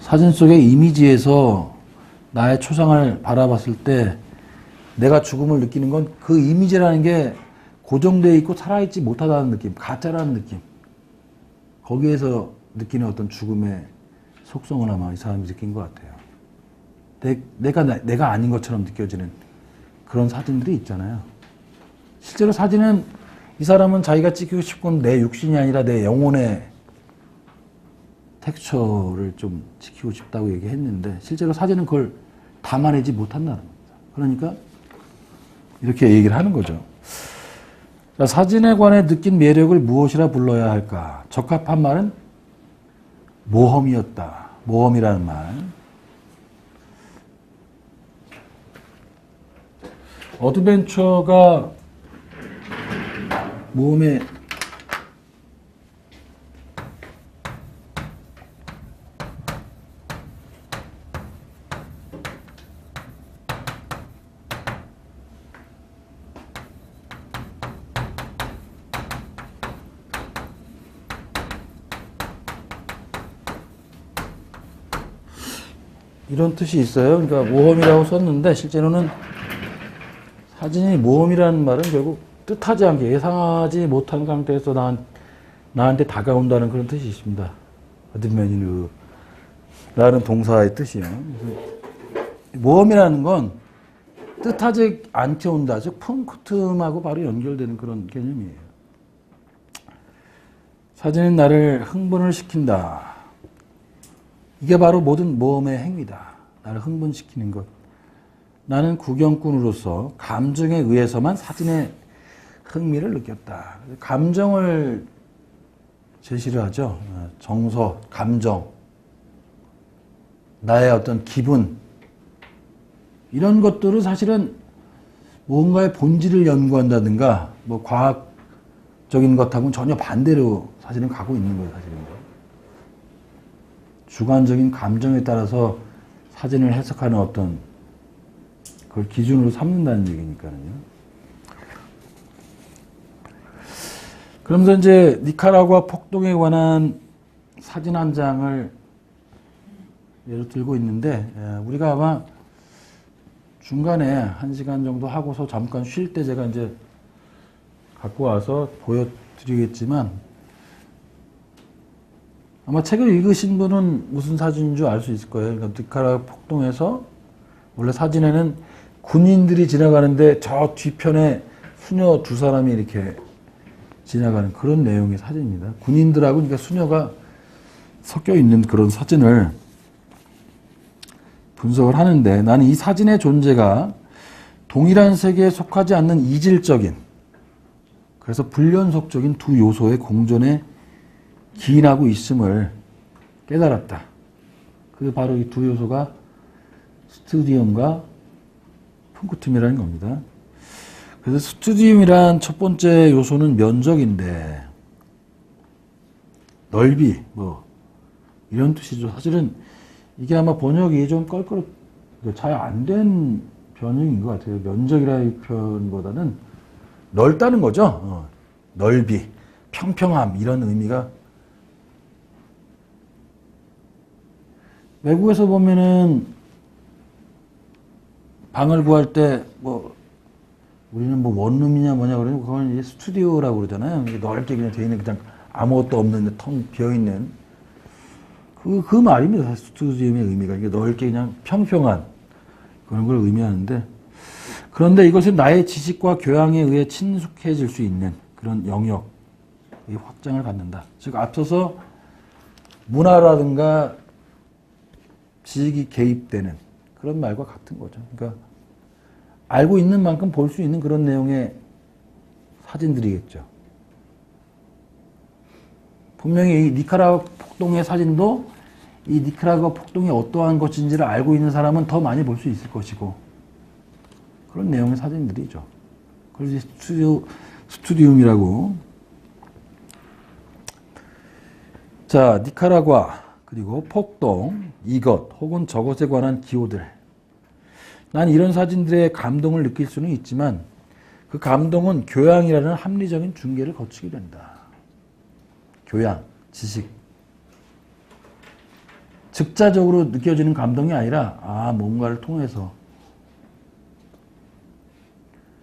사진 속의 이미지에서 나의 초상을 바라봤을 때 내가 죽음을 느끼는 건 그 이미지라는 게 고정되어 있고 살아있지 못하다는 느낌, 가짜라는 느낌. 거기에서 느끼는 어떤 죽음의 속성을 아마 이 사람이 느낀 것 같아요. 내가 아닌 것처럼 느껴지는 그런 사진들이 있잖아요. 실제로 사진은 이 사람은 자기가 찍히고 싶은 내 육신이 아니라 내 영혼의 텍스처를 좀 지키고 싶다고 얘기했는데 실제로 사진은 그걸 담아내지 못한다는 겁니다. 그러니까 이렇게 얘기를 하는 거죠. 자, 사진에 관해 느낀 매력을 무엇이라 불러야 할까? 적합한 말은 모험이었다. 모험이라는 말. 어드벤처가 모험의 이런 뜻이 있어요. 그러니까 모험이라고 썼는데 실제로는 사진이 모험이라는 말은 결국 뜻하지 않게 예상하지 못한 상태에서 나한테 다가온다는 그런 뜻이 있습니다. 어드벤처 라는 동사의 뜻이요. 모험이라는 건 뜻하지 않게 온다. 즉 펑크틈하고 바로 연결되는 그런 개념이에요. 사진은 나를 흥분을 시킨다. 이게 바로 모든 모험의 행위다. 나를 흥분시키는 것. 나는 구경꾼으로서 감정에 의해서만 사진에 흥미를 느꼈다. 감정을 제시를 하죠. 정서, 감정, 나의 어떤 기분 이런 것들은 사실은 무언가의 본질을 연구한다든가 뭐 과학적인 것하고는 전혀 반대로 사실은 가고 있는 거예요. 사실은. 주관적인 감정에 따라서 사진을 해석하는 어떤 그걸 기준으로 삼는다는 얘기니까요. 그러면서 이제 니카라구아 폭동에 관한 사진 한 장을 예로 들고 있는데 우리가 아마 중간에 1시간 정도 하고서 잠깐 쉴 때 제가 이제 갖고 와서 보여드리겠지만 아마 책을 읽으신 분은 무슨 사진인 줄 알 수 있을 거예요. 그러니까 니카라구아 폭동에서 원래 사진에는 군인들이 지나가는데 저 뒤편에 수녀 두 사람이 이렇게 지나가는 그런 내용의 사진입니다. 군인들하고 그러니까 수녀가 섞여 있는 그런 사진을 분석을 하는데 나는 이 사진의 존재가 동일한 세계에 속하지 않는 이질적인 그래서 불연속적인 두 요소의 공존에 기인하고 있음을 깨달았다. 그게 바로 이 두 요소가 스튜디움과 펑크툼이라는 겁니다. 그래서 스튜디움이란 첫 번째 요소는 면적인데 넓이 뭐 이런 뜻이죠. 사실은 이게 아마 번역이 좀 잘 안 된 변형인 것 같아요. 면적이라는 표현보다는 넓다는 거죠. 넓이, 평평함 이런 의미가 외국에서 보면은 방을 구할 때 뭐 우리는 뭐 원룸이냐 뭐냐 그러면 그건 이제 스튜디오라고 그러잖아요. 넓게 그냥 돼 있는 그냥 아무것도 없는 텅 비어 있는 그 말입니다. 스튜디움의 의미가 이게 넓게 그냥 평평한 그런 걸 의미하는데 그런데 이것은 나의 지식과 교양에 의해 친숙해질 수 있는 그런 영역의 확장을 갖는다. 즉 앞서서 문화라든가 지식이 개입되는 그런 말과 같은 거죠. 그러니까 알고 있는 만큼 볼 수 있는 그런 내용의 사진들이겠죠. 분명히 이 니카라구아 폭동의 사진도 이 니카라구아 폭동이 어떠한 것인지를 알고 있는 사람은 더 많이 볼 수 있을 것이고 그런 내용의 사진들이죠. 그래서 스튜디움이라고. 자, 니카라구아 그리고 폭동, 이것 혹은 저것에 관한 기호들. 난 이런 사진들의 감동을 느낄 수는 있지만 그 감동은 교양이라는 합리적인 중개를 거치게 된다. 교양, 지식. 즉자적으로 느껴지는 감동이 아니라 뭔가를 통해서.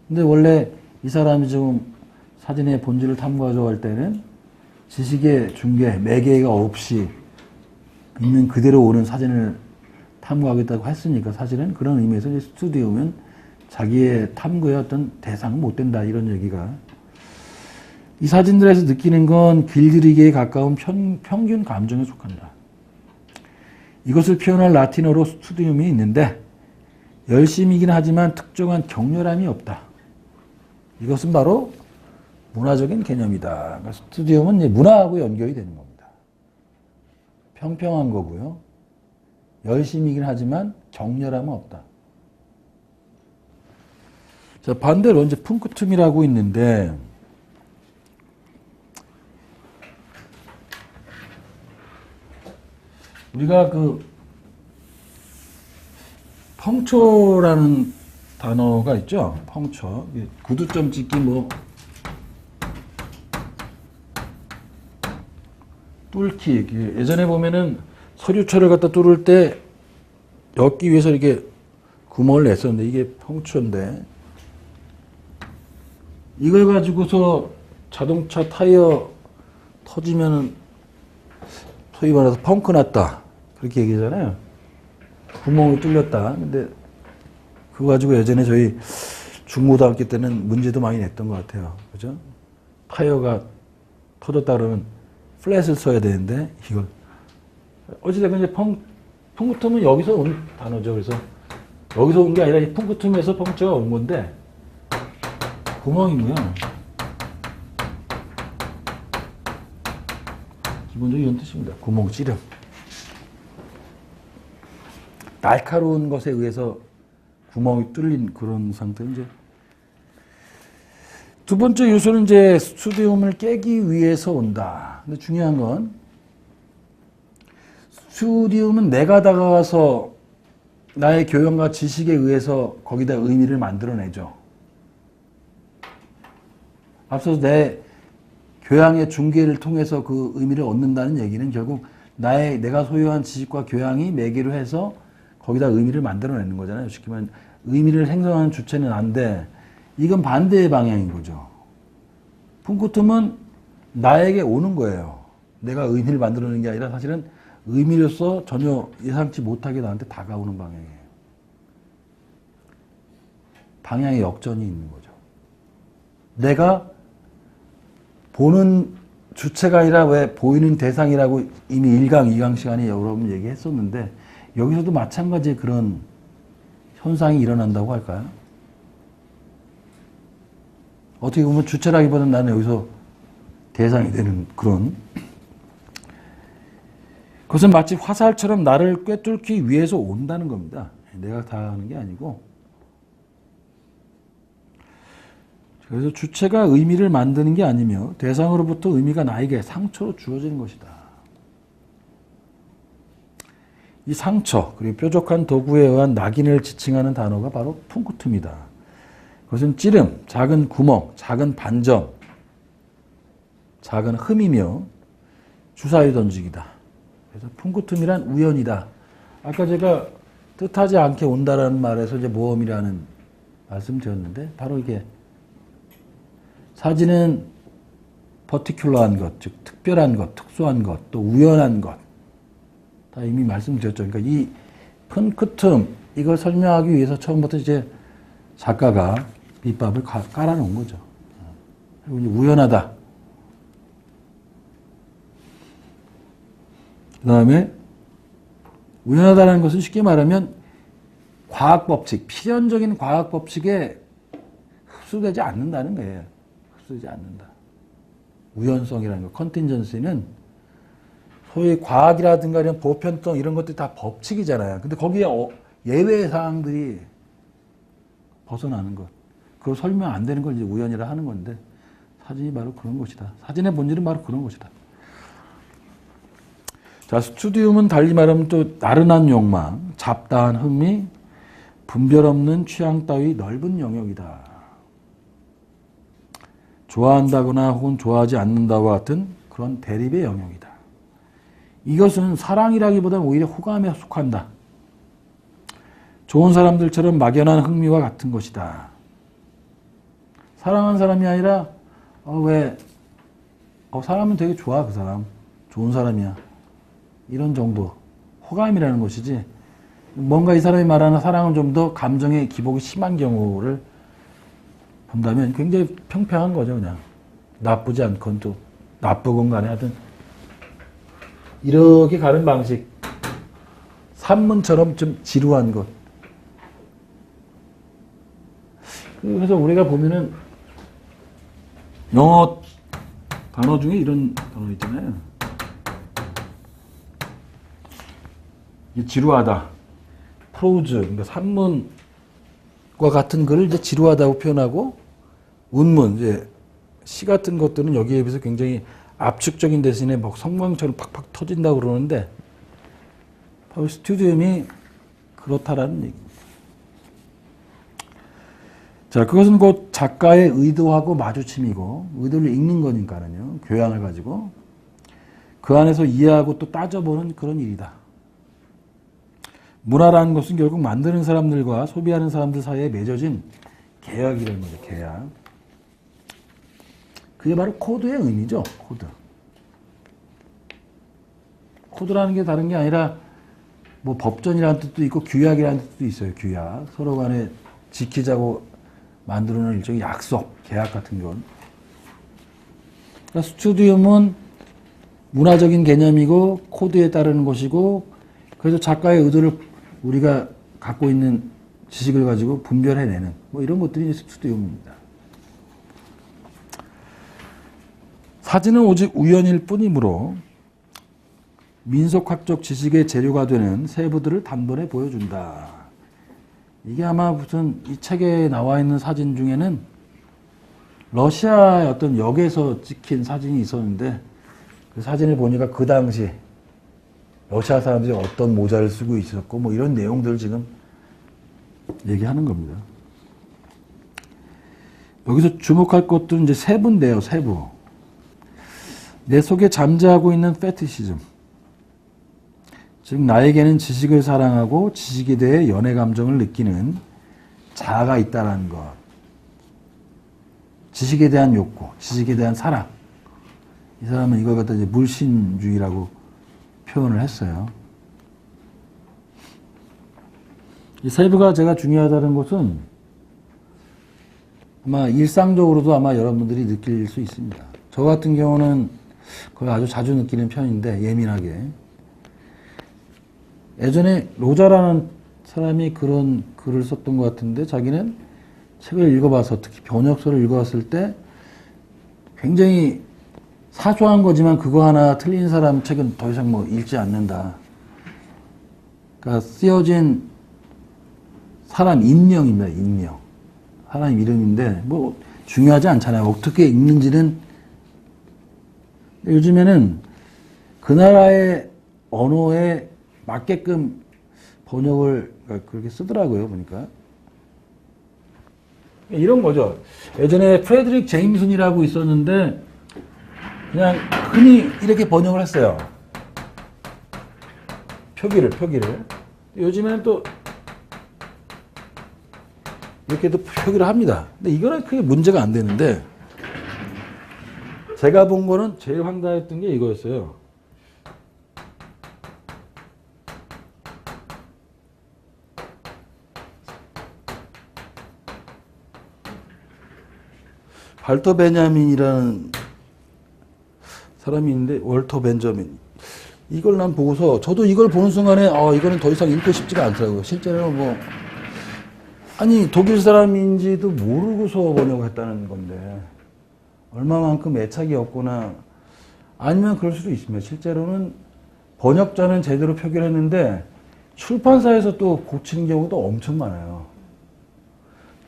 근데 원래 이 사람이 지금 사진의 본질을 탐구하자고 할 때는 지식의 중개, 매개가 없이 있는 그대로 오는 사진을 탐구하겠다고 했으니까 사실은 그런 의미에서 이제 스튜디움은 자기의 탐구의 어떤 대상은 못 된다 이런 얘기가. 이 사진들에서 느끼는 건 길들이기에 가까운 평균 감정에 속한다. 이것을 표현할 라틴어로 스튜디움이 있는데 열심이긴 하지만 특정한 격렬함이 없다. 이것은 바로 문화적인 개념이다. 그러니까 스튜디움은 이제 문화하고 연결이 되는 겁니다. 평평한 거고요. 열심이긴 하지만 격렬함은 없다. 자, 반대로 이제 풍크툼이라고 있는데 우리가 그 펑초라는 단어가 있죠. 펑초. 구두점 찍기 뭐 뚫기. 예전에 보면은 서류철을 갖다 뚫을 때 엮기 위해서 이렇게 구멍을 냈었는데 이게 펑초인데 이걸 가지고서 자동차 타이어 터지면은 소위 말해서 펑크 났다. 그렇게 얘기하잖아요. 구멍이 뚫렸다. 근데 그거 가지고 예전에 저희 중고등학교 때는 문제도 많이 냈던 것 같아요. 그죠? 타이어가 터졌다 그러면 플랫을 써야 되는데 이걸 어찌됐건 이제 펑크툼은 여기서 온 단어죠. 그래서 여기서 온 게 아니라 이 펑크툼에서 펑크가 온 건데 구멍이고요. 기본적인 이런 뜻입니다. 구멍, 찌름. 날카로운 것에 의해서 구멍이 뚫린 그런 상태. 이제 두 번째 요소는 이제 스튜디움을 깨기 위해서 온다. 근데 중요한 건 스튜디움은 내가 다가가서 나의 교養과 지식에 의해서 거기다 의미를 만들어내죠. 앞서서 내 교양의 중개를 통해서 그 의미를 얻는다는 얘기는 결국 내가 소유한 지식과 교양이 매개로 해서 거기다 의미를 만들어내는 거잖아요. 쉽게 말하면 의미를 생성하는 주체는 난데 이건 반대의 방향인 거죠. 풍크툼은 나에게 오는 거예요. 내가 의미를 만들어내는 게 아니라 사실은 의미로서 전혀 예상치 못하게 나한테 다가오는 방향이에요. 방향의 역전이 있는 거죠. 내가 보는 주체가 아니라 왜 보이는 대상이라고 이미 1강, 2강 시간에 여러 번 얘기했었는데 여기서도 마찬가지의 그런 현상이 일어난다고 할까요? 어떻게 보면 주체라기보다는 나는 여기서 대상이 되는 그런. 그것은 마치 화살처럼 나를 꿰뚫기 위해서 온다는 겁니다. 내가 다 하는 게 아니고. 그래서 주체가 의미를 만드는 게 아니며 대상으로부터 의미가 나에게 상처로 주어지는 것이다. 이 상처 그리고 뾰족한 도구에 의한 낙인을 지칭하는 단어가 바로 풍크툼이다. 그것은 찌름, 작은 구멍, 작은 반점, 작은 흠이며 주사위 던지기다. 그래서 풍크툼이란 우연이다. 아까 제가 뜻하지 않게 온다라는 말에서 이제 모험이라는 말씀드렸는데 바로 이게 사진은 퍼티큘러한 것, 즉 특별한 것, 특수한 것, 또 우연한 것. 다 이미 말씀드렸죠. 그러니까 이 펑크툼 이걸 설명하기 위해서 처음부터 이제 작가가 밑밥을 깔아놓은 거죠. 그리고 이제 우연하다. 그 다음에 우연하다는 것은 쉽게 말하면 과학 법칙, 필연적인 과학 법칙에 흡수되지 않는다는 거예요. 흡수되지 않는다. 우연성이라는 거, 컨틴전시는 소위 과학이라든가 이런 보편성 이런 것들이 다 법칙이잖아요. 근데 거기에 예외 사항들이 벗어나는 것. 그걸 설명 안 되는 걸 이제 우연이라 하는 건데 사진이 바로 그런 것이다. 사진의 본질은 바로 그런 것이다. 자, 스튜디움은 달리 말하면 또 나른한 욕망, 잡다한 흥미, 분별 없는 취향 따위 넓은 영역이다. 좋아한다거나 혹은 좋아하지 않는다와 같은 그런 대립의 영역이다. 이것은 사랑이라기보다는 오히려 호감에 속한다. 좋은 사람들처럼 막연한 흥미와 같은 것이다. 사랑하는 사람이 아니라 사람은 되게 좋아, 그 사람. 좋은 사람이야. 이런 정도. 호감이라는 것이지. 뭔가 이 사람이 말하는 사랑은 좀 더 감정의 기복이 심한 경우를 본다면 굉장히 평평한 거죠, 그냥. 나쁘지 않건 또 나쁘건 간에 하여튼 이렇게 가는 방식. 산문처럼 좀 지루한 것. 그래서 우리가 보면은 영어 단어 중에 이런 단어 있잖아요. 지루하다. 프로즈, 그러니까 산문과 같은 글을 이제 지루하다고 표현하고, 운문, 이제 시 같은 것들은 여기에 비해서 굉장히 압축적인 대신에 막 성광처럼 팍팍 터진다고 그러는데, 바로 스튜디움이 그렇다라는 얘기. 자, 그것은 곧 작가의 의도하고 마주침이고, 의도를 읽는 거니까는요, 교양을 가지고, 그 안에서 이해하고 또 따져보는 그런 일이다. 문화라는 것은 결국 만드는 사람들과 소비하는 사람들 사이에 맺어진 계약이라는 거죠, 계약. 그게 바로 코드의 의미죠, 코드. 코드라는 게 다른 게 아니라, 뭐 법전이라는 뜻도 있고, 규약이라는 뜻도 있어요, 규약. 서로 간에 지키자고 만들어놓은 일종의 약속, 계약 같은 건. 그러니까 스튜디움은 문화적인 개념이고 코드에 따르는 것이고, 그래서 작가의 의도를 우리가 갖고 있는 지식을 가지고 분별해내는 뭐 이런 것들이 스튜디움입니다. 사진은 오직 우연일 뿐이므로 민속학적 지식의 재료가 되는 세부들을 단번에 보여준다. 이게 아마 무슨 이 책에 나와 있는 사진 중에는 러시아의 어떤 역에서 찍힌 사진이 있었는데, 그 사진을 보니까 그 당시 러시아 사람들이 어떤 모자를 쓰고 있었고 뭐 이런 내용들을 지금 얘기하는 겁니다. 여기서 주목할 것도 이제 세부인데요, 세부. 내 속에 잠재하고 있는 페티시즘. 즉 나에게는 지식을 사랑하고 지식에 대해 연애 감정을 느끼는 자아가 있다는 것. 지식에 대한 욕구, 지식에 대한 사랑. 이 사람은 이걸 갖다 이제 물신주의라고 표현을 했어요. 이 세부가 제가 중요하다는 것은 아마 일상적으로도 아마 여러분들이 느낄 수 있습니다. 저 같은 경우는 그걸 아주 자주 느끼는 편인데, 예민하게. 예전에 로자라는 사람이 그런 글을 썼던 것 같은데, 자기는 책을 읽어봐서, 특히 번역서를 읽어봤을 때 굉장히 사소한 거지만 그거 하나 틀린 사람 책은 더 이상 뭐 읽지 않는다. 그러니까 쓰여진 사람 인명입니다, 인명. 사람 이름인데 뭐 중요하지 않잖아요. 어떻게 읽는지는. 요즘에는 그 나라의 언어에 맞게끔 번역을 그렇게 쓰더라고요, 보니까. 이런 거죠. 예전에 프레드릭 제임슨이라고 있었는데 그냥 흔히 이렇게 번역을 했어요. 표기를. 요즘에는 또 이렇게도 표기를 합니다. 근데 이거는 크게 문제가 안 되는데, 제가 본 거는 제일 황당했던 게 이거였어요. 발터 베냐민이라는 사람이 있는데, 월터 벤저민. 이걸 난 보고서, 저도 이걸 보는 순간에, 이거는 더 이상 읽고 싶지가 않더라고요. 실제로 뭐, 아니, 독일 사람인지도 모르고서 번역했다는 건데, 얼마만큼 애착이 없거나, 아니면 그럴 수도 있습니다. 실제로는 번역자는 제대로 표기를 했는데, 출판사에서 또 고치는 경우도 엄청 많아요.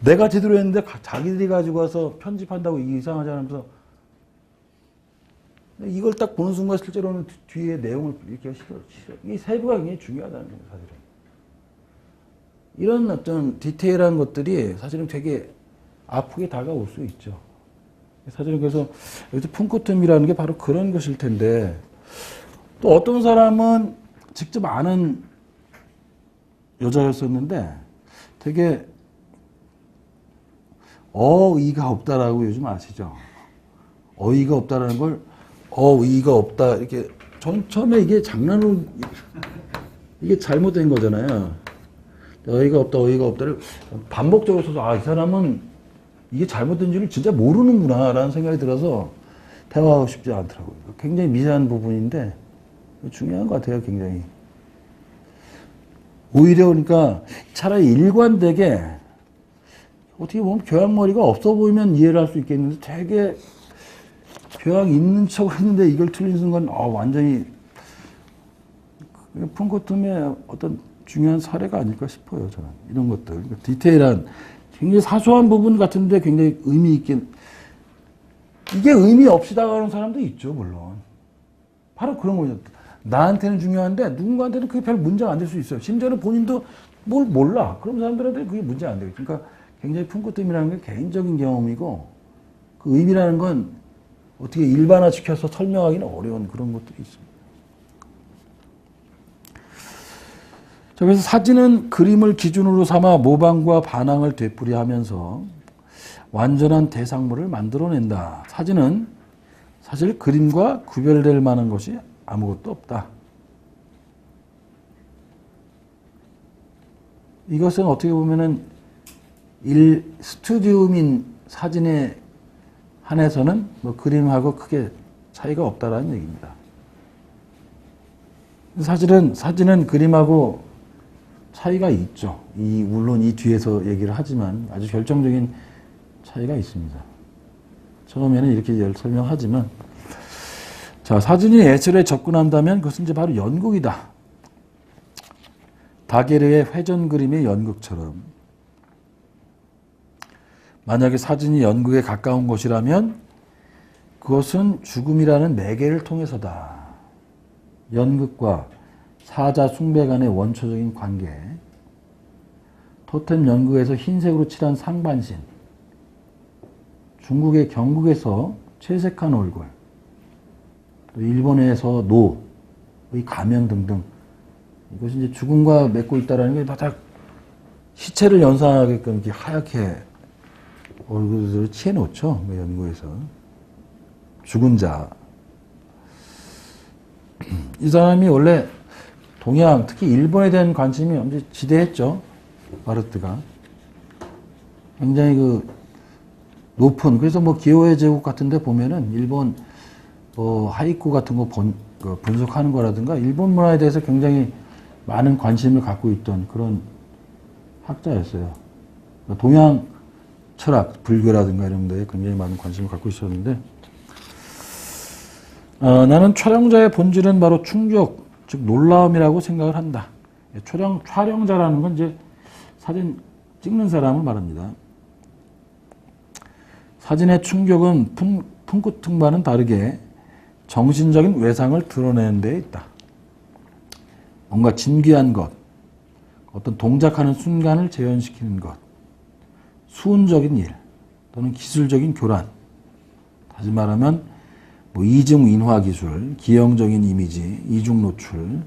내가 제대로 했는데 자기들이 가지고 와서 편집한다고 이게 이상하지 않으면서, 이걸 딱 보는 순간 실제로는 뒤에 내용을 이렇게 싫어. 이 세부가 굉장히 중요하다는 거예요, 사실은. 이런 어떤 디테일한 것들이 사실은 되게 아프게 다가올 수 있죠. 사실은 그래서 여기서 품고뜸이라는 게 바로 그런 것일 텐데, 또 어떤 사람은 직접 아는 여자였었는데 되게 어이가 없다라고 요즘 아시죠? 어이가 없다라는 걸 어이가 없다 이렇게 전 처음에 이게 장난으로 이게 잘못된 거잖아요. 어이가 없다 어이가 없다를 반복적으로 써서 이 사람은 이게 잘못된 줄을 진짜 모르는구나라는 생각이 들어서 대화하고 싶지 않더라고요. 굉장히 미세한 부분인데 중요한 것 같아요. 굉장히. 오히려 그러니까 차라리 일관되게 어떻게 보면 교양머리가 없어 보이면 이해를 할 수 있겠는데 되게 교양 있는 척 했는데 이걸 틀린 순간 완전히 푼코툼의 어떤 중요한 사례가 아닐까 싶어요. 저는 이런 것들 그러니까 디테일한 굉장히 사소한 부분 같은데 굉장히 의미 있게 이게 의미 없이 다가오는 사람도 있죠. 물론 바로 그런 거죠. 나한테는 중요한데 누군가한테는 그게 별 문제가 안 될 수 있어요. 심지어는 본인도 뭘 몰라. 그런 사람들한테 그게 문제가 안 되겠죠. 그러니까 굉장히 푼코툼이라는 게 개인적인 경험이고 그 의미라는 건 어떻게 일반화시켜서 설명하기는 어려운 그런 것들이 있습니다. 자, 그래서 사진은 그림을 기준으로 삼아 모방과 반항을 되풀이하면서 완전한 대상물을 만들어낸다. 사진은 사실 그림과 구별될 만한 것이 아무것도 없다. 이것은 어떻게 보면은 스튜디움인 사진에 한해서는 뭐 그림하고 크게 차이가 없다라는 얘기입니다. 사진은 그림하고 차이가 있죠. 물론 이 뒤에서 얘기를 하지만 아주 결정적인 차이가 있습니다. 처음에는 이렇게 설명하지만 자, 사진이 예술에 접근한다면 그것은 이제 바로 연극이다. 다게르의 회전 그림의 연극처럼 만약에 사진이 연극에 가까운 것이라면 그것은 죽음이라는 매개를 통해서다. 연극과 사자 숭배 간의 원초적인 관계, 토템 연극에서 흰색으로 칠한 상반신, 중국의 경극에서 채색한 얼굴, 또 일본에서 노의 가면 등등 이것이 이제 죽음과 맺고 있다라는 게 바닥 시체를 연상하게끔 이렇게 하얗게 얼굴을 칠해놓죠. 연구에서 죽은 자. 이 사람이 원래 동양, 특히 일본에 대한 관심이 엄청 지대했죠. 바르트가 굉장히 높은 그래서 기호의 제국 같은데 보면은 일본 하이쿠 같은 거 분석하는 거라든가 일본 문화에 대해서 굉장히 많은 관심을 갖고 있던 그런 학자였어요. 동양 철학, 불교라든가 이런 데에 굉장히 많은 관심을 갖고 있었는데 나는 촬영자의 본질은 바로 충격, 즉 놀라움이라고 생각을 한다. 촬영자라는 건 이제 사진 찍는 사람을 말합니다. 사진의 충격은 푼코툼과는 다르게 정신적인 외상을 드러내는 데 있다. 뭔가 진귀한 것, 어떤 동작하는 순간을 재현시키는 것, 수운적인 일 또는 기술적인 교란, 다시 말하면 이중 인화 기술, 기형적인 이미지, 이중 노출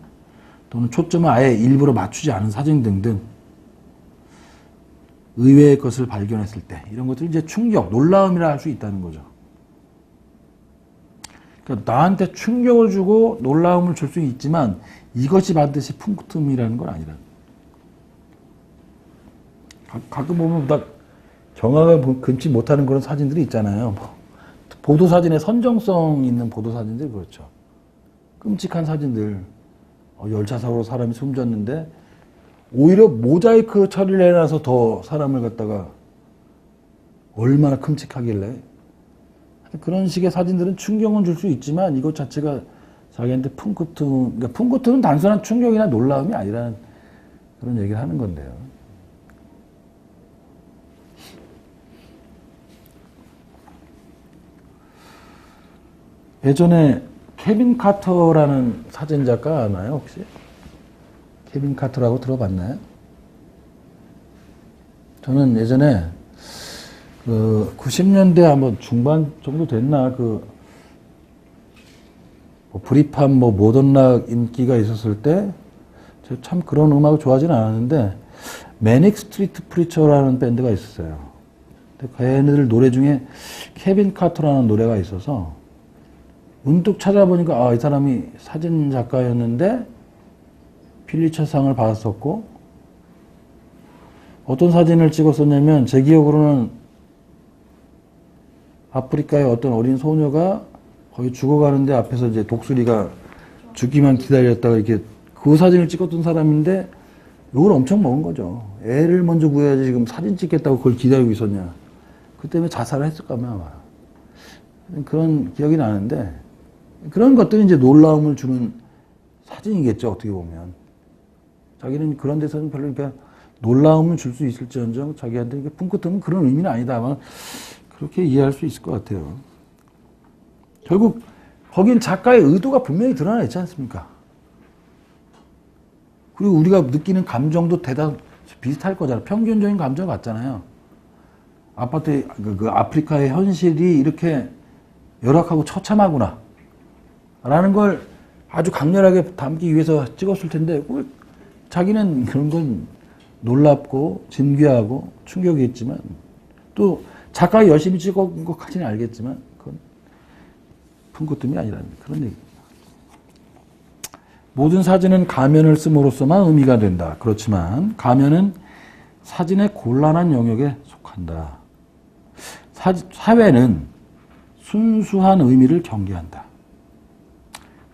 또는 초점을 아예 일부러 맞추지 않은 사진 등등 의외의 것을 발견했을 때 이런 것들을 이제 충격, 놀라움이라 할 수 있다는 거죠. 그러니까 나한테 충격을 주고 놀라움을 줄 수 있지만 이것이 반드시 푼코툼이라는 건 아니라. 가끔 보면 다 경악을 금치 못하는 그런 사진들이 있잖아요. 보도사진에 선정성 있는 보도사진들 그렇죠. 끔찍한 사진들. 열차 사고로 사람이 숨졌는데 오히려 모자이크 처리를 해놔서 더 사람을 갖다가 얼마나 끔찍하길래. 그런 식의 사진들은 충격은 줄 수 있지만 이것 자체가 자기한테 그러니까 푼코툼은 단순한 충격이나 놀라움이 아니라는 그런 얘기를 하는 건데요. 예전에 케빈 카터라는 사진작가 아나요, 혹시? 케빈 카터라고 들어봤나요? 저는 예전에 90년대 한번 중반 정도 됐나 브리팝 뭐 모던락 인기가 있었을 때 참 그런 음악을 좋아하지는 않았는데 매닉 스트리트 프리처라는 밴드가 있었어요. 근데 걔네들 노래 중에 케빈 카터라는 노래가 있어서 문득 찾아보니까 이 사람이 사진 작가였는데 필리처상을 받았었고 어떤 사진을 찍었었냐면 제 기억으로는 아프리카의 어떤 어린 소녀가 거의 죽어가는데 앞에서 이제 독수리가 죽기만 기다렸다가 이렇게 그 사진을 찍었던 사람인데 욕을 엄청 먹은 거죠. 애를 먼저 구해야지 지금 사진 찍겠다고 그걸 기다리고 있었냐. 그 때문에 자살을 했을까 아마. 그런 기억이 나는데 그런 것들이 이제 놀라움을 주는 사진이겠죠. 어떻게 보면. 자기는 그런 데서는 별로 그러니까 놀라움을 줄 수 있을지언정 자기한테 이게 풍긋하면 그런 의미는 아니다. 아마 그렇게 이해할 수 있을 것 같아요. 결국 거긴 작가의 의도가 분명히 드러나 있지 않습니까? 그리고 우리가 느끼는 감정도 대단 비슷할 거잖아요. 평균적인 감정 같잖아요. 아파트 그 아프리카의 현실이 이렇게 열악하고 처참하구나 라는 걸 아주 강렬하게 담기 위해서 찍었을 텐데 자기는 그런 건 놀랍고 진귀하고 충격이 있지만 또 작가가 열심히 찍은 것까지는 알겠지만 그건 풍구뜸이 아니라는 그런 얘기입니다. 모든 사진은 가면을 씀으로써만 의미가 된다. 그렇지만 가면은 사진의 곤란한 영역에 속한다. 사회는 순수한 의미를 경계한다.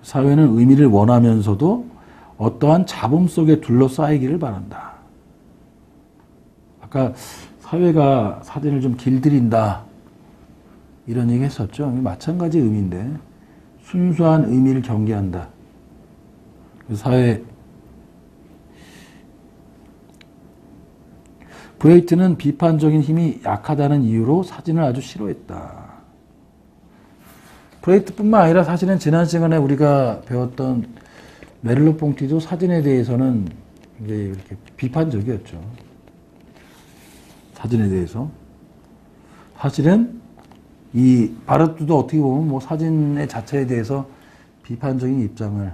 사회는 의미를 원하면서도 어떠한 잡음 속에 둘러싸이기를 바란다. 아까 사회가 사진을 좀 길들인다. 이런 얘기 했었죠. 마찬가지 의미인데 순수한 의미를 경계한다. 사회 브레이트는 비판적인 힘이 약하다는 이유로 사진을 아주 싫어했다. 브레이트뿐만 아니라 사실은 지난 시간에 우리가 배웠던 메를로 퐁티도 사진에 대해서는 이제 이렇게 비판적이었죠. 사진에 대해서 사실은 이 바르트도 어떻게 보면 뭐 사진의 자체에 대해서 비판적인 입장을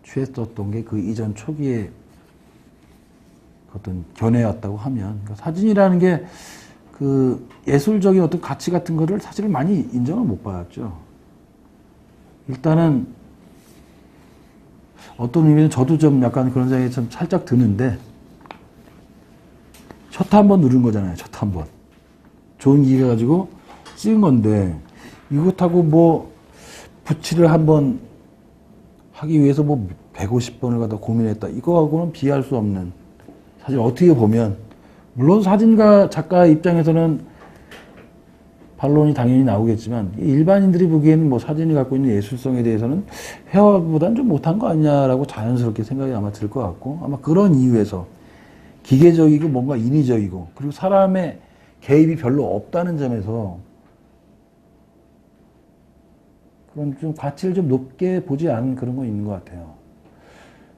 취했었던 게 그 이전 초기에 어떤 견해였다고 하면 그러니까 사진이라는 게 그 예술적인 어떤 가치 같은 거를 사실 많이 인정을 못 받았죠. 일단은 어떤 의미는 저도 좀 약간 그런 생각이 좀 살짝 드는데 셔터 한번 누른 거잖아요. 셔터 한번 좋은 기계 가지고 찍은 건데 이것하고 뭐 붓칠을 한번 하기 위해서 뭐 150번을 갖다 고민했다. 이거하고는 비할 수 없는 사실 어떻게 보면 물론 사진가 작가 입장에서는 반론이 당연히 나오겠지만 일반인들이 보기에는 뭐 사진이 갖고 있는 예술성에 대해서는 회화보다는 좀 못한 거 아니냐라고 자연스럽게 생각이 아마 들 것 같고 아마 그런 이유에서 기계적이고 뭔가 인위적이고 그리고 사람의 개입이 별로 없다는 점에서 그런 좀 가치를 좀 높게 보지 않은 그런 거 있는 것 같아요.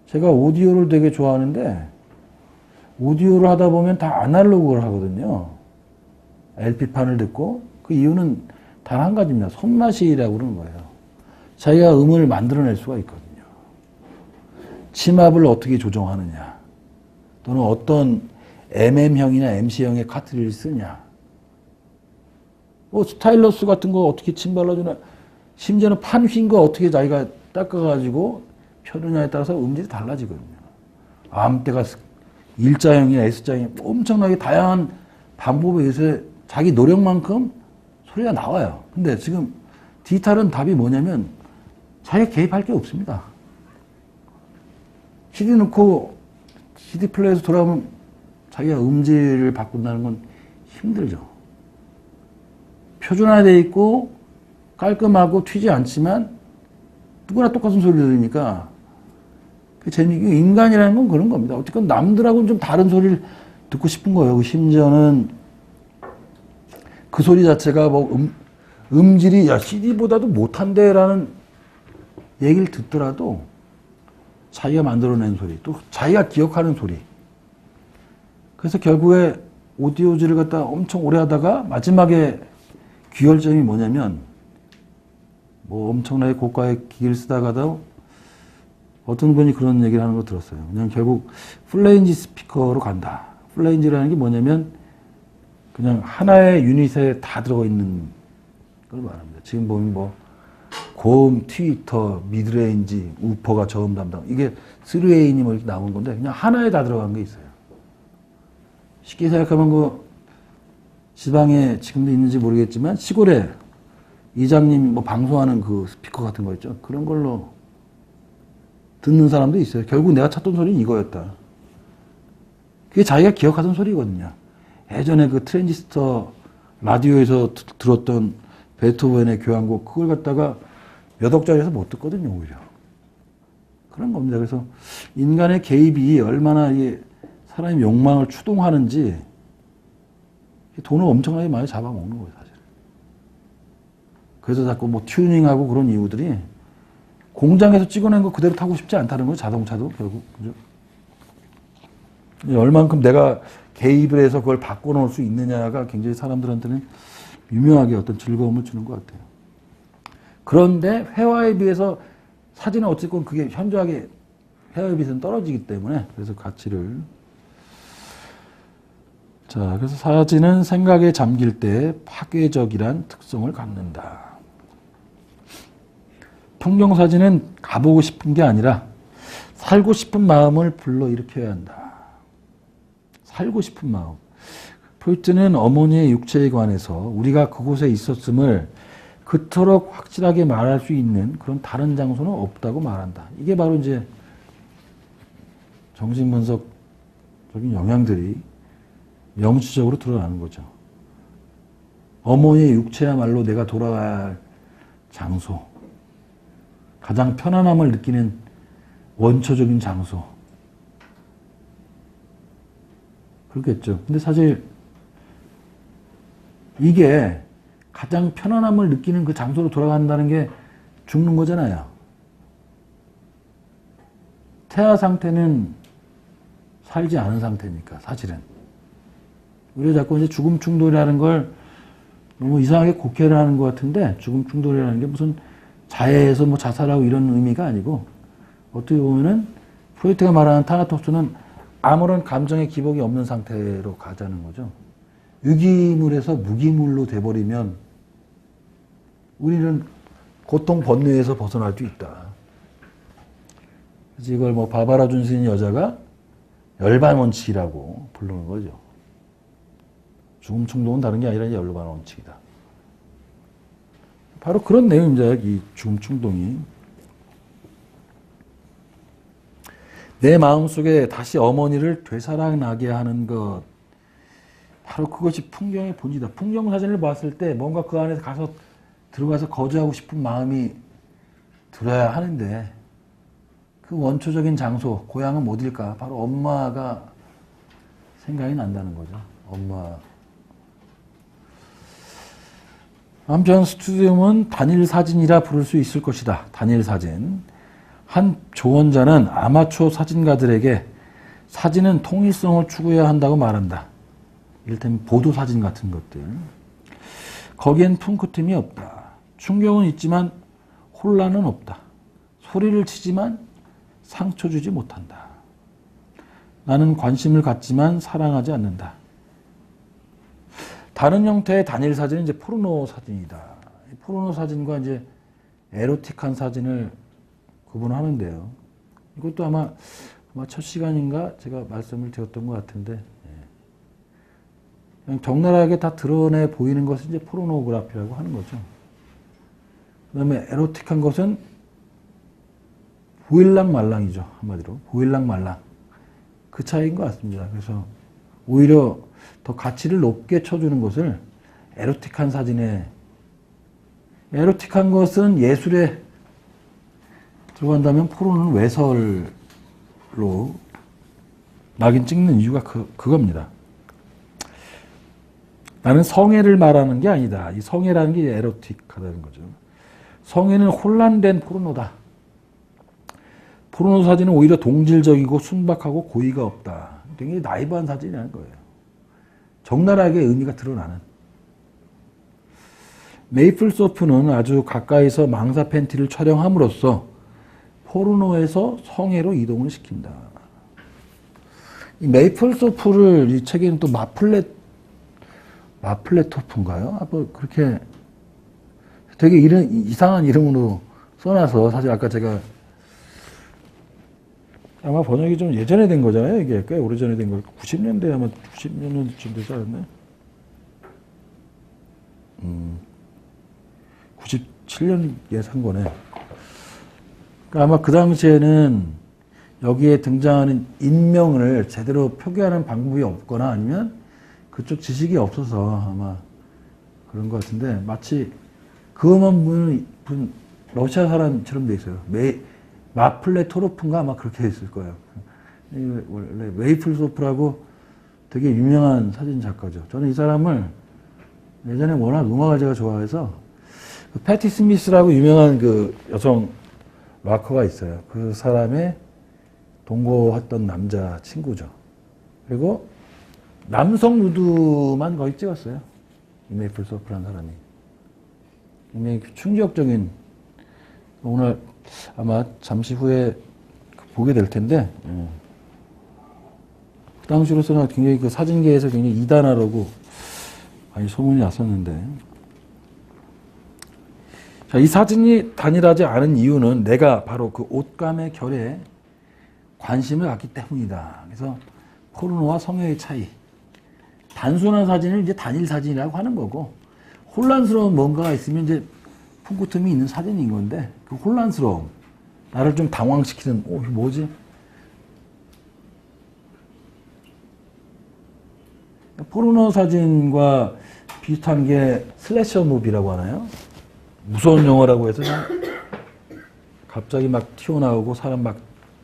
제가 오디오를 되게 좋아하는데 오디오를 하다 보면 다 아날로그를 하거든요. LP판을 듣고 그 이유는 단 한 가지입니다. 손맛이라고 그러는 거예요. 자기가 음을 만들어낼 수가 있거든요. 침압을 어떻게 조정하느냐 또는 어떤 MM형이나 MC형의 카트리지를 쓰냐 뭐 스타일러스 같은 거 어떻게 침 발라주나 심지어는 판 휜 거 어떻게 자기가 닦아가지고 펴느냐에 따라서 음질이 달라지거든요. 암대가 일자형이나 S자형이 엄청나게 다양한 방법에 의해서 자기 노력만큼 소리가 나와요. 근데 지금 디지털은 답이 뭐냐면 자기가 개입할 게 없습니다. CD 넣고 CD 플레이에서 돌아오면 자기가 음질을 바꾼다는 건 힘들죠. 표준화되어 있고 깔끔하고 튀지 않지만 누구나 똑같은 소리 들으니까 그 재미있고 인간이라는 건 그런 겁니다. 어쨌든 남들하고는 좀 다른 소리를 듣고 싶은 거예요. 심지어는 그 소리 자체가 뭐 음질이 야 CD보다도 못한데라는 얘기를 듣더라도 자기가 만들어낸 소리 또 자기가 기억하는 소리 그래서 결국에 오디오즈를 갖다 엄청 오래 하다가 마지막에 귀결점이 뭐냐면 뭐 엄청나게 고가의 기기를 쓰다가도 어떤 분이 그런 얘기를 하는 거 들었어요. 그냥 결국 플레인지 스피커로 간다. 플레인지라는 게 뭐냐면 그냥 하나의 유닛에 다 들어가 있는 걸 말합니다. 지금 보면 뭐 고음, 트위터, 미드레인지, 우퍼가 저음 담당. 이게 3A니 뭐 이렇게 나온 건데 그냥 하나에 다 들어간 게 있어요. 쉽게 생각하면 그 지방에 지금도 있는지 모르겠지만 시골에 이장님 뭐 방송하는 그 스피커 같은 거 있죠. 그런 걸로 듣는 사람도 있어요. 결국 내가 찾던 소리는 이거였다. 그게 자기가 기억하던 소리거든요. 예전에 그 트랜지스터 라디오에서 들었던 베토벤의 교향곡 그걸 갖다가 몇 억짜리에서 못 듣거든요, 오히려. 그런 겁니다. 그래서 인간의 개입이 얼마나 이 사람의 욕망을 추동하는지 돈을 엄청나게 많이 잡아먹는 거예요, 사실. 그래서 자꾸 뭐 튜닝하고 그런 이유들이 공장에서 찍어낸 거 그대로 타고 싶지 않다는 거예요, 자동차도 결국. 그죠? 얼만큼 내가 개입을 해서 그걸 바꿔놓을 수 있느냐가 굉장히 사람들한테는 유명하게 어떤 즐거움을 주는 것 같아요. 그런데 회화에 비해서 사진은 어쨌건 그게 현저하게 회화에 비해서는 떨어지기 때문에 그래서 가치를 자 그래서 사진은 생각에 잠길 때 파괴적이란 특성을 갖는다. 풍경사진은 가보고 싶은 게 아니라 살고 싶은 마음을 불러일으켜야 한다. 살고 싶은 마음. 프로이트는 어머니의 육체에 관해서 우리가 그곳에 있었음을 그토록 확실하게 말할 수 있는 그런 다른 장소는 없다고 말한다. 이게 바로 이제 정신분석적인 영향들이 명시적으로 드러나는 거죠. 어머니의 육체야말로 내가 돌아가야 할 장소, 가장 편안함을 느끼는 원초적인 장소. 그렇겠죠. 근데 사실 이게 가장 편안함을 느끼는 그 장소로 돌아간다는 게 죽는 거잖아요. 태아 상태는 살지 않은 상태니까, 사실은. 우리가 자꾸 이제 죽음 충돌이라는 걸 너무 이상하게 곡해를 하는 것 같은데, 죽음 충돌이라는 게 무슨 자해해서 뭐 자살하고 이런 의미가 아니고, 어떻게 보면은, 프로이트가 말하는 타나토스는 아무런 감정의 기복이 없는 상태로 가자는 거죠. 유기물에서 무기물로 돼버리면 우리는 고통 번뇌에서 벗어날 수 있다. 그래서 이걸 뭐 바바라 준스인 여자가 열반 원칙이라고 부르는 거죠. 죽음 충동은 다른 게 아니라 열반 원칙이다. 바로 그런 내용입니다. 이 죽음 충동이. 내 마음속에 다시 어머니를 되살아나게 하는 것. 바로 그것이 풍경의 본질이다. 풍경 사진을 봤을 때 뭔가 그 안에서 들어가서 거주하고 싶은 마음이 들어야 하는데 그 원초적인 장소, 고향은 어딜까? 바로 엄마가 생각이 난다는 거죠. 엄마. 한편 스튜디움은 단일 사진이라 부를 수 있을 것이다. 단일 사진. 한 조언자는 아마추어 사진가들에게 사진은 통일성을 추구해야 한다고 말한다. 이를테면 보도사진 같은 것들. 거기엔 품끝틈이 없다. 충격은 있지만 혼란은 없다. 소리를 치지만 상처 주지 못한다. 나는 관심을 갖지만 사랑하지 않는다. 다른 형태의 단일 사진은 이제 포르노 사진이다. 포르노 사진과 이제 에로틱한 사진을 구분하는데요. 이것도 아마 첫 시간인가 제가 말씀을 드렸던 것 같은데, 그냥 적나라하게 다 드러내 보이는 것을 이제 포르노그래피라고 하는 거죠. 그 다음에 에로틱한 것은 보일랑말랑이죠. 한마디로. 보일랑말랑. 그 차이인 것 같습니다. 그래서 오히려 더 가치를 높게 쳐주는 것을 에로틱한 사진에, 에로틱한 것은 예술에 들어간다면 포르노는 외설로 낙인 찍는 이유가 그겁니다. 나는 성애를 말하는 게 아니다. 이 성애라는 게 에로틱하다는 거죠. 성애는 혼란된 포르노다. 포르노 사진은 오히려 동질적이고 순박하고 고의가 없다. 굉장히 나이브한 사진이라는 거예요. 적나라하게 의미가 드러나는. 메이플 소프는 아주 가까이서 망사 팬티를 촬영함으로써 포르노에서 성애로 이동을 시킨다. 이 메이플 소프를 이 책에는 또 마플레토프인가요? 뭐 그렇게 되게 이상한 이름으로 써놔서 사실 아까 제가 아마 번역이 좀 예전에 된 거잖아요. 이게 꽤 오래전에 된 거. 90년대 아마 90년쯤 되지 않았나요? 97년에 산 거네. 그러니까 아마 그 당시에는 여기에 등장하는 인명을 제대로 표기하는 방법이 없거나 아니면 그쪽 지식이 없어서 아마 그런 것 같은데 마치 그것만 보면 러시아 사람처럼 돼 있어요. 마플레토로프인가 아마 그렇게 있을 거예요. 원래 메이플 소프라고 되게 유명한 사진 작가죠. 저는 이 사람을 예전에 워낙 음악을 제가 좋아해서 패티 스미스라고 유명한 그 여성 락커가 있어요. 그 사람의 동거했던 남자 친구죠. 그리고 남성 누드만 거의 찍었어요. 이 메이플 소프라는 사람이. 굉장히 충격적인, 오늘 아마 잠시 후에 보게 될 텐데, 그 당시로서는 굉장히 그 사진계에서 굉장히 이단화라고 많이 소문이 났었는데, 자, 이 사진이 단일하지 않은 이유는 내가 바로 그 옷감의 결에 관심을 갖기 때문이다. 그래서 포르노와 성애의 차이. 단순한 사진을 이제 단일 사진이라고 하는 거고, 혼란스러운 뭔가가 있으면 이제 풍구틈이 있는 사진인 건데, 그 혼란스러움, 나를 좀 당황시키는, 이게 뭐지? 포르노 사진과 비슷한 게 슬래셔 무비라고 하나요? 무서운 영화라고 해서 갑자기 막 튀어나오고 사람 막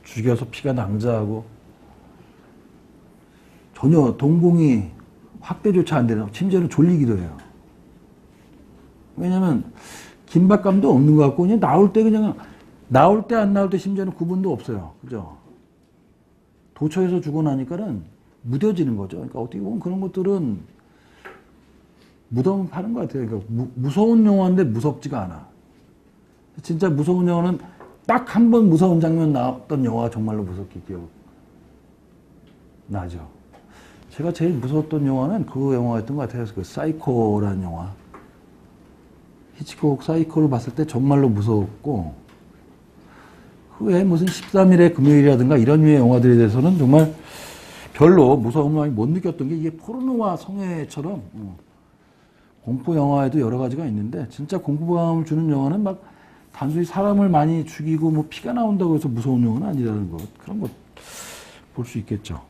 죽여서 피가 낭자하고 전혀 동공이 확대조차 안 되는, 심지어는 졸리기도 해요. 왜냐면 긴박감도 없는 것 같고 그냥 나올 때 안 나올 때 심지어는 구분도 없어요. 그죠? 도처에서 주고 나니까는 무뎌지는 거죠. 그러니까 어떻게 보면 그런 것들은 무덤 파는 것 같아요. 그러니까 무서운 영화인데 무섭지가 않아. 진짜 무서운 영화는 딱 한 번 무서운 장면 나왔던 영화가 정말로 무섭게 기억나죠. 제가 제일 무서웠던 영화는 그 영화였던 것 같아요. 그 사이코라는 영화. 히치콕 사이코를 봤을 때 정말로 무서웠고, 그 외에 무슨 13일의 금요일이라든가 이런 류의 영화들에 대해서는 정말 별로 무서움을 많이 못 느꼈던 게, 이게 포르노와 성애처럼 공포 영화에도 여러 가지가 있는데, 진짜 공포감을 주는 영화는 막 단순히 사람을 많이 죽이고 뭐 피가 나온다고 해서 무서운 영화는 아니라는 것, 그런 것 볼 수 있겠죠.